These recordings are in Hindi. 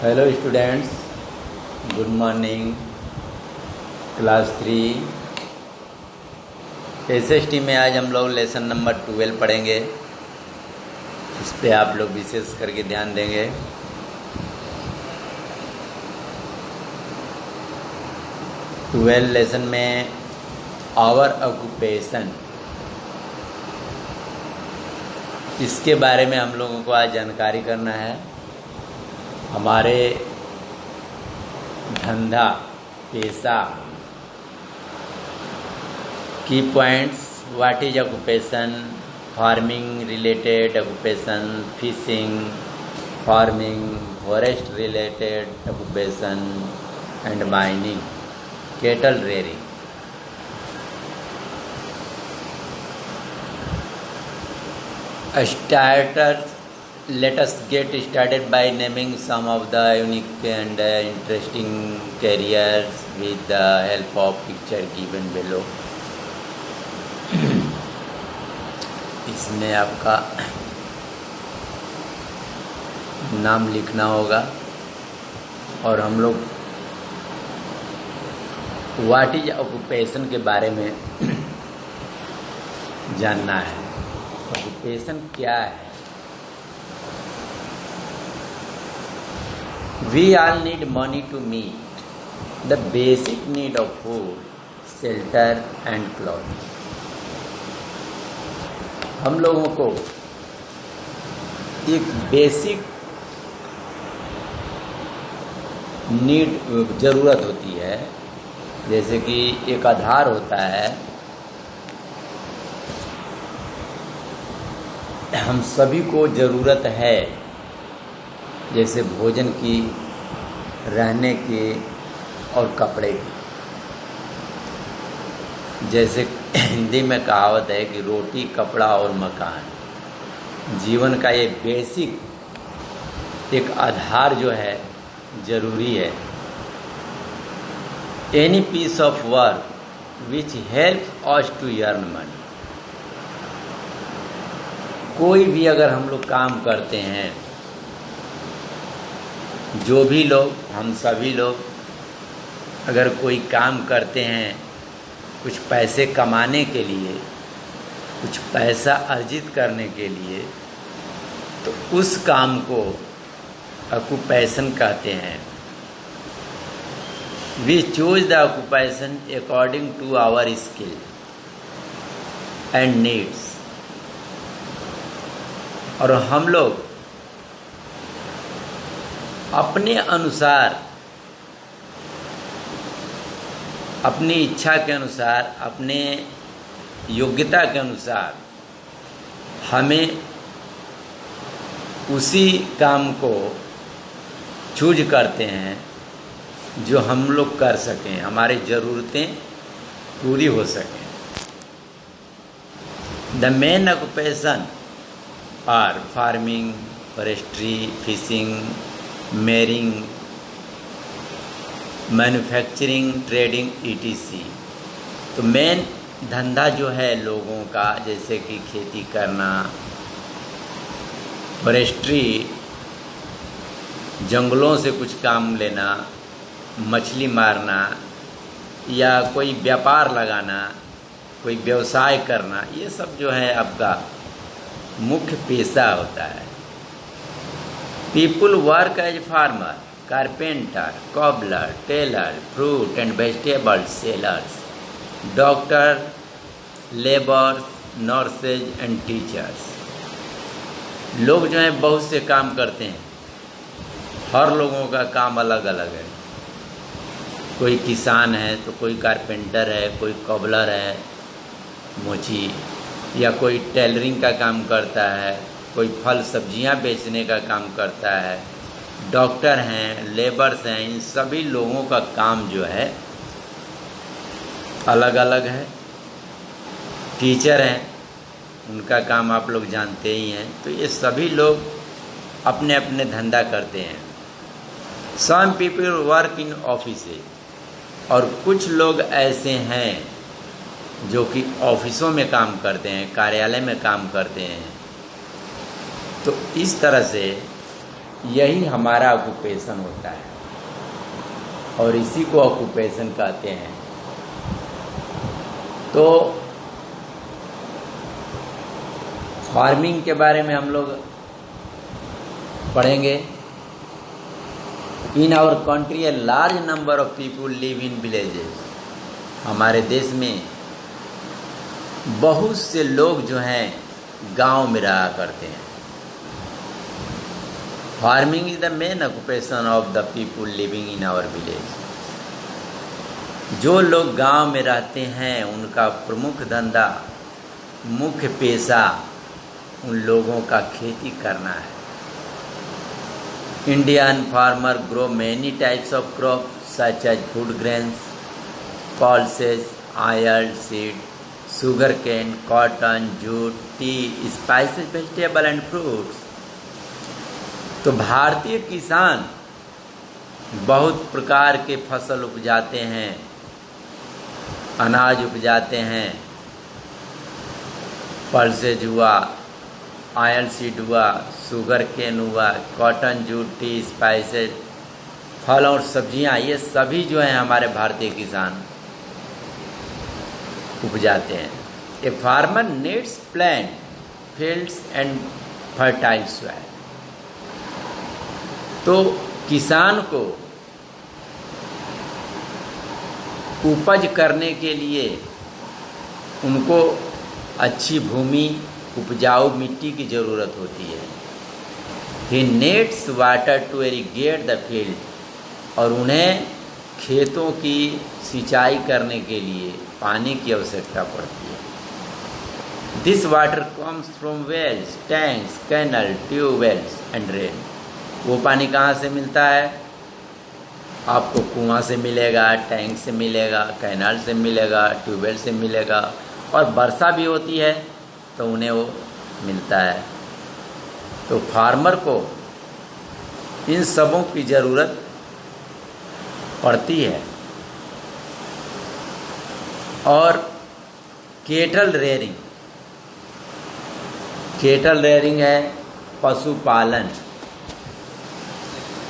Hello students, good morning. Class 3 SST में आज हम लोग लेसन नंबर 12 पढ़ेंगे। इस पे आप लोग विशेष करके ध्यान देंगे। ट्वेल्व लेसन में आवर ऑक्यूपेशन, इसके बारे में हम लोगों को आज जानकारी करना है। हमारे धंधा पेशा की points, what is occupation, farming related occupation, fishing, farming, forest related occupation and mining, cattle rearing. Starters, let us get started by naming some of the unique and interesting careers with the help of picture given below. इसमें आपका नाम लिखना होगा और हम लोग व्हाट इज ऑक्यूपेशन के बारे में जानना है। ऑक्यूपेशन क्या है? We all need money to meet the basic need of food, shelter and clothing. हम लोगों को एक बेसिक नीड ज़रूरत होती है, जैसे कि एक आधार होता है। हम सभी को ज़रूरत है, जैसे भोजन की, रहने की और कपड़े की। जैसे हिंदी में कहावत है कि रोटी, कपड़ा और मकान। जीवन का ये बेसिक एक आधार जो है ज़रूरी है। Any piece of work which help us to earn money. कोई भी अगर हम लोग काम करते हैं, जो भी लोग, हम सभी लोग अगर कोई काम करते हैं कुछ पैसे कमाने के लिए, कुछ पैसा अर्जित करने के लिए, तो उस काम को ऑक्यूपेशन कहते हैं। We choose the occupation according to our skill and needs. और हम लोग अपने अनुसार, अपनी इच्छा के अनुसार, अपने योग्यता के अनुसार हमें उसी काम को चूज करते हैं जो हम लोग कर सकें, हमारी ज़रूरतें पूरी हो सकें। The main occupation are farming, forestry, fishing, mining, manufacturing, trading, etc. तो मेन धंधा जो है लोगों का, जैसे कि खेती करना, फॉरेस्ट्री जंगलों से कुछ काम लेना, मछली मारना, या कोई व्यापार लगाना, कोई व्यवसाय करना, ये सब जो है आपका मुख्य पेशा होता है। People work as farmer, carpenter, cobbler, tailor, fruit and vegetable sellers, doctor, labours, nurses and teachers. लोग जो हैं बहुत से काम करते हैं। हर लोगों का काम अलग अलग है। कोई किसान है तो कोई कारपेंटर है, कोई कॉबलर है मोची, या कोई टेलरिंग का काम करता है, कोई फल सब्जियां बेचने का काम करता है, डॉक्टर हैं, लेबर्स हैं। इन सभी लोगों का काम जो है अलग अलग है। टीचर हैं, उनका काम आप लोग जानते ही हैं। तो ये सभी लोग अपने अपने धंधा करते हैं। Some people work in offices, और कुछ लोग ऐसे हैं जो कि ऑफिसों में काम करते हैं, कार्यालय में काम करते हैं। तो इस तरह से यही हमारा ऑक्यूपेशन होता है और इसी को ऑक्यूपेशन कहते हैं। तो फार्मिंग के बारे में हम लोग पढ़ेंगे। In our country a large number of people live in villages. हमारे देश में बहुत से लोग जो हैं गांव में रहा करते हैं। Farming is the main occupation of the people living in our village. जो लोग गांव में रहते हैं उनका प्रमुख धंधा, मुख्य पेशा उन लोगों का खेती करना है। Indian farmer grow many types of crops such as food grains, pulses, oil seed, sugarcane, cotton, jute, tea, spices, vegetable and fruits। तो भारतीय किसान बहुत प्रकार के फसल उपजाते हैं, अनाज उपजाते हैं। पल्सेज हुआ, ऑयल सीड हुआ, शुगर केन हुआ, कॉटन, जूट, टी, स्पाइसेस, फल और सब्जियां, ये सभी जो हैं हमारे भारतीय किसान उपजाते हैं। A farmer needs plant fields and fertile soil. तो किसान को उपज करने के लिए उनको अच्छी भूमि, उपजाऊ मिट्टी की ज़रूरत होती है। He needs water to irrigate the field. और उन्हें खेतों की सिंचाई करने के लिए पानी की आवश्यकता पड़ती है। This water comes from wells, tanks, canal, tubewells and rain. वो पानी कहाँ से मिलता है? आपको कुआं से मिलेगा, टैंक से मिलेगा, कैनाल से मिलेगा, ट्यूबवेल से मिलेगा, और वर्षा भी होती है तो उन्हें वो मिलता है। तो फार्मर को इन सबों की ज़रूरत पड़ती है। और केटल रेयरिंग, केटल रेयरिंग है पशुपालन।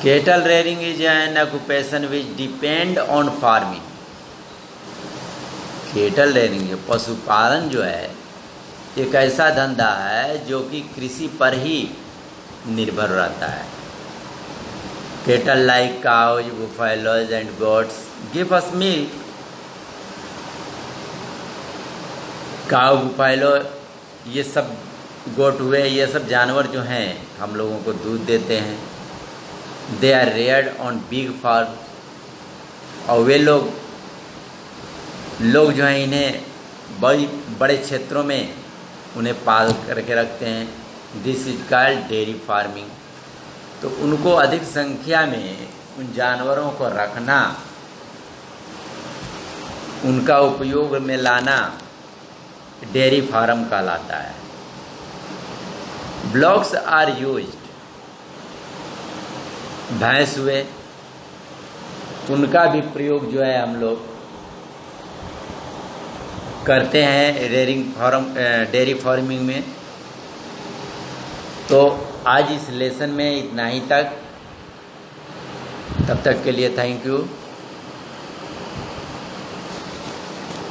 Kettle rearing is an occupation which depend on farming. Kettle rearing जो पशुपालन जो है एक ऐसा धंधा है जो कि कृषि पर ही निर्भर रहता है। Kettle like cows, buffaloes and goats give us milk. Cow, buffalo, ये सब गोट हुए, ये सब जानवर जो हैं हम लोगों को दूध देते हैं। They are reared on big farm. और वे लोग जो हैं इन्हें बड़े क्षेत्रों में उन्हें पाल करके रखते हैं। This is called dairy farming. तो उनको अधिक संख्या में उन जानवरों को रखना, उनका उपयोग में लाना डेयरी फार्म कहलाता है। Blocks are used. भैंस हुए, उनका भी प्रयोग जो है हम लोग करते हैं डेयरी फार्मिंग में। तो आज इस लेसन में इतना ही तक। तब तक के लिए थैंक यू।